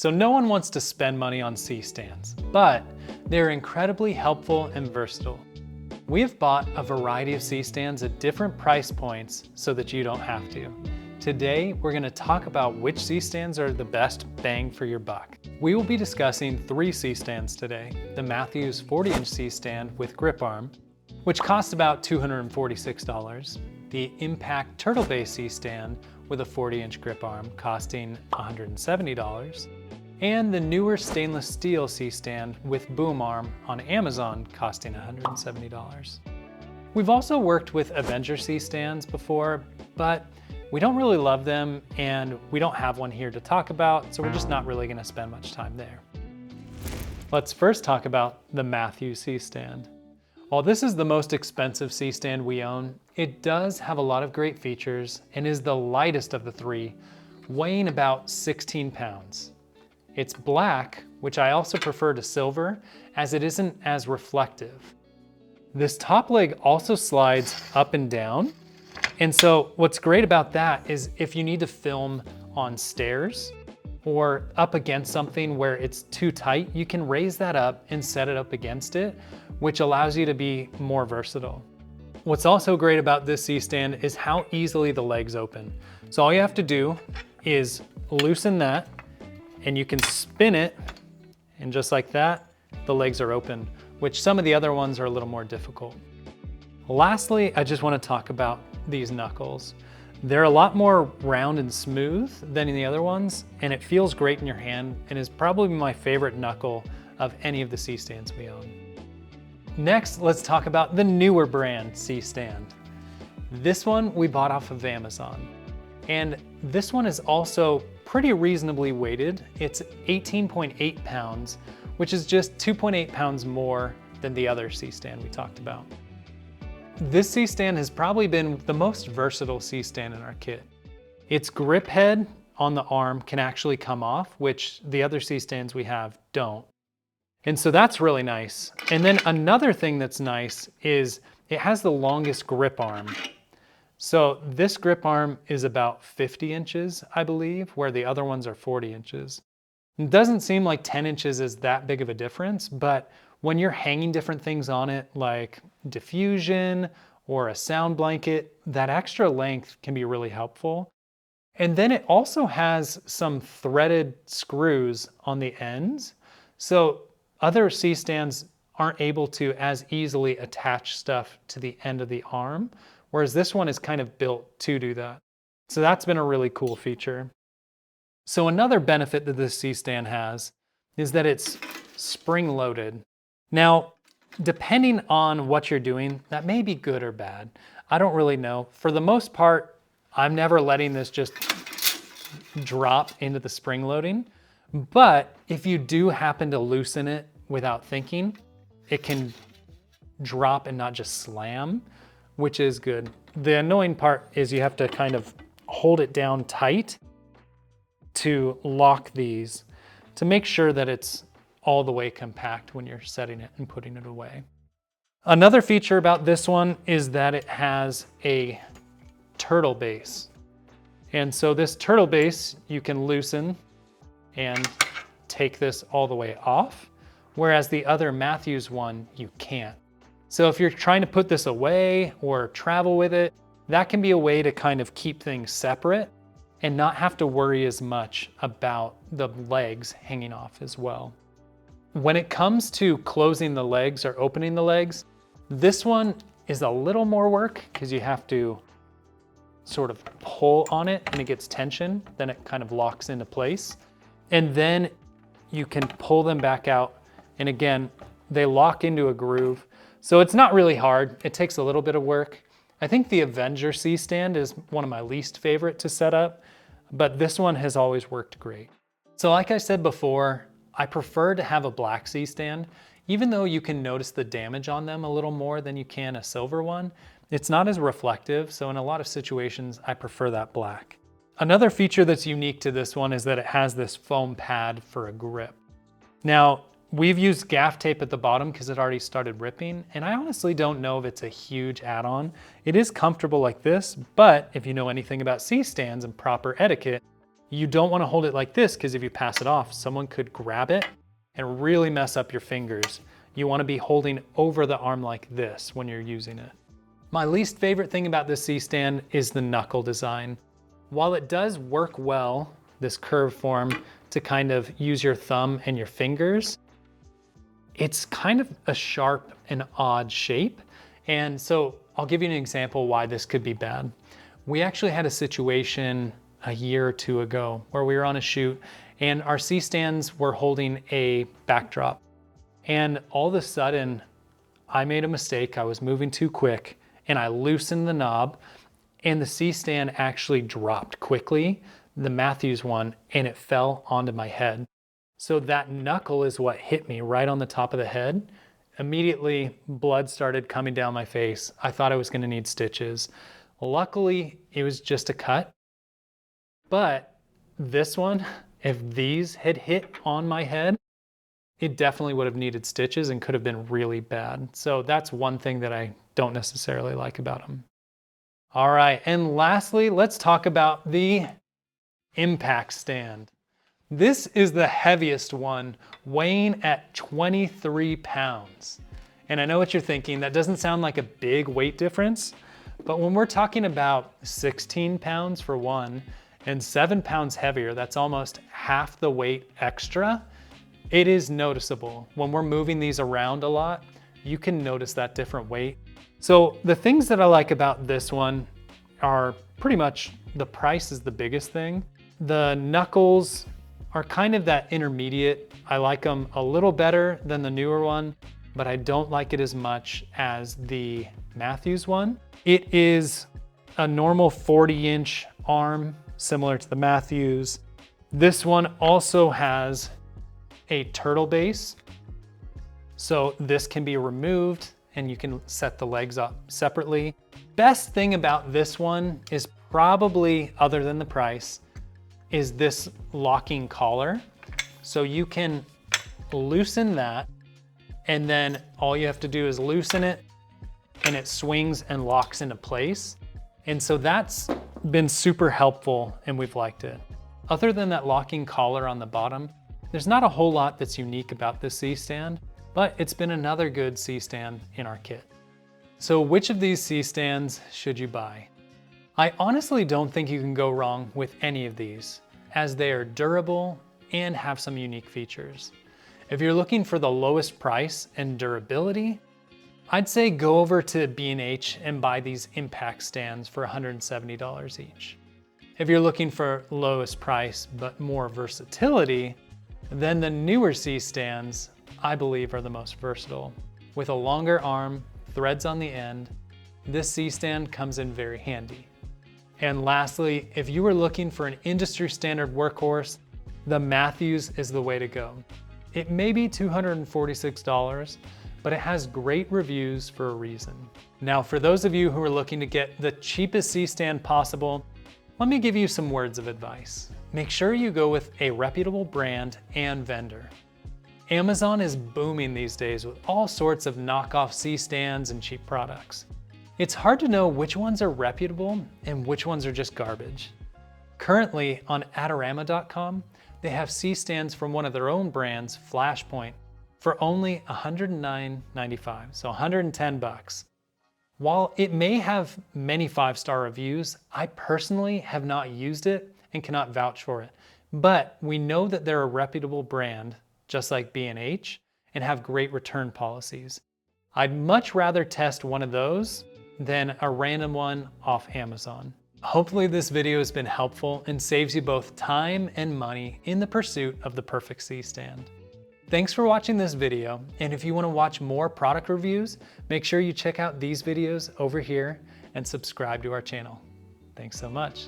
So no one wants to spend money on C stands, but they're incredibly helpful and versatile. We have bought a variety of C stands at different price points so that you don't have to. Today, we're going to talk about which C stands are the best bang for your buck. We will be discussing 3 C stands today. The Matthews 40-inch C stand with grip arm, which costs about $246. The Impact Turtle Base C stand with a 40-inch grip arm costing $170. And the Neewer stainless steel C stand with boom arm on Amazon costing $170. We've also worked with Avenger C stands before, but we don't really love them and we don't have one here to talk about, so we're just not really gonna spend much time there. Let's first talk about the Matthews C stand. While this is the most expensive C stand we own, it does have a lot of great features and is the lightest of the 3, weighing about 16 pounds. It's black, which I also prefer to silver, as it isn't as reflective. This top leg also slides up and down. And so what's great about that is if you need to film on stairs or up against something where it's too tight, you can raise that up and set it up against it, which allows you to be more versatile. What's also great about this C stand is how easily the legs open. So all you have to do is loosen that and you can spin it, and just like that, the legs are open, which some of the other ones are a little more difficult. Lastly, I just want to talk about these knuckles. They're a lot more round and smooth than in the other ones, and it feels great in your hand and is probably my favorite knuckle of any of the C stands we own. Next, let's talk about the Neewer brand C stand. This one we bought off of Amazon, and this one is also pretty reasonably weighted. It's 18.8 pounds, which is just 2.8 pounds more than the other C stand we talked about. This C stand has probably been the most versatile C stand in our kit. Its grip head on the arm can actually come off, which the other C stands we have don't. And so that's really nice. And then another thing that's nice is it has the longest grip arm. So this grip arm is about 50 inches, I believe, where the other ones are 40 inches. It doesn't seem like 10 inches is that big of a difference, but when you're hanging different things on it, like diffusion or a sound blanket, that extra length can be really helpful. And then it also has some threaded screws on the ends. So other C stands aren't able to as easily attach stuff to the end of the arm, whereas this one is kind of built to do that. So that's been a really cool feature. So another benefit that this C stand has is that it's spring-loaded. Now, depending on what you're doing, that may be good or bad. I don't really know. For the most part, I'm never letting this just drop into the spring loading. But if you do happen to loosen it without thinking, it can drop and not just slam, which is good. The annoying part is you have to kind of hold it down tight to lock these to make sure that it's all the way compact when you're setting it and putting it away. Another feature about this one is that it has a turtle base. And so this turtle base, you can loosen and take this all the way off, whereas the other Matthews one, you can't. So if you're trying to put this away or travel with it, that can be a way to kind of keep things separate and not have to worry as much about the legs hanging off as well. When it comes to closing the legs or opening the legs, this one is a little more work because you have to sort of pull on it and it gets tension, then it kind of locks into place. And then you can pull them back out. And again, they lock into a groove. So it's not really hard. It takes a little bit of work. I think the Avenger C stand is one of my least favorite to set up, but this one has always worked great. So like I said before, I prefer to have a black C stand, even though you can notice the damage on them a little more than you can a silver one. It's not as reflective, so in a lot of situations, I prefer that black. Another feature that's unique to this one is that it has this foam pad for a grip. Now, we've used gaff tape at the bottom because it already started ripping, and I honestly don't know if it's a huge add-on. It is comfortable like this, but if you know anything about C stands and proper etiquette, You don't want to hold it like this because if you pass it off, someone could grab it and really mess up your fingers. You want to be holding over the arm like this when you're using it. My least favorite thing about this C stand is the knuckle design. While it does work well, this curve form, to kind of use your thumb and your fingers, it's kind of a sharp and odd shape. And so I'll give you an example why this could be bad. We actually had a situation a year or two ago where we were on a shoot and our C stands were holding a backdrop. And all of a sudden, I made a mistake. I was moving too quick and I loosened the knob and the C stand actually dropped quickly, the Matthews one, and it fell onto my head. So that knuckle is what hit me right on the top of the head. Immediately, blood started coming down my face. I thought I was gonna need stitches. Luckily, it was just a cut. But this one, if these had hit on my head, it definitely would have needed stitches and could have been really bad. So that's one thing that I don't necessarily like about them. All right, and lastly, let's talk about the impact stand. This is the heaviest one, weighing at 23 pounds. And I know what you're thinking, that doesn't sound like a big weight difference, but when we're talking about 16 pounds for one, and 7 pounds heavier, that's almost half the weight extra, it is noticeable. When we're moving these around a lot, you can notice that different weight. So the things that I like about this one are pretty much the price is the biggest thing. The knuckles are kind of that intermediate. I like them a little better than the newer one, but I don't like it as much as the Matthews one. It is a normal 40-inch arm, similar to the Matthews. This one also has a turtle base. So this can be removed and you can set the legs up separately. Best thing about this one is probably, other than the price, is this locking collar. So you can loosen that and then all you have to do is loosen it and it swings and locks into place. And so that's been super helpful and we've liked it. Other than that locking collar on the bottom, there's not a whole lot that's unique about this C stand, but it's been another good C stand in our kit. So which of these C stands should you buy? I honestly don't think you can go wrong with any of these, as they are durable and have some unique features. If you're looking for the lowest price and durability, I'd say go over to B&H and buy these impact stands for $170 each. If you're looking for lowest price but more versatility, then the Neewer C stands, I believe, are the most versatile. With a longer arm, threads on the end, this C stand comes in very handy. And lastly, if you were looking for an industry standard workhorse, the Matthews is the way to go. It may be $246, but it has great reviews for a reason. Now, for those of you who are looking to get the cheapest C stand possible, let me give you some words of advice. Make sure you go with a reputable brand and vendor. Amazon is booming these days with all sorts of knockoff C stands and cheap products. It's hard to know which ones are reputable and which ones are just garbage. Currently on Adorama.com, they have C stands from one of their own brands, Flashpoint, for only $109.95, so 110 bucks. While it may have many 5-star reviews, I personally have not used it and cannot vouch for it. But we know that they're a reputable brand, just like B&H, and have great return policies. I'd much rather test one of those than a random one off Amazon. Hopefully this video has been helpful and saves you both time and money in the pursuit of the perfect C stand. Thanks for watching this video, and if you want to watch more product reviews, make sure you check out these videos over here and subscribe to our channel. Thanks so much.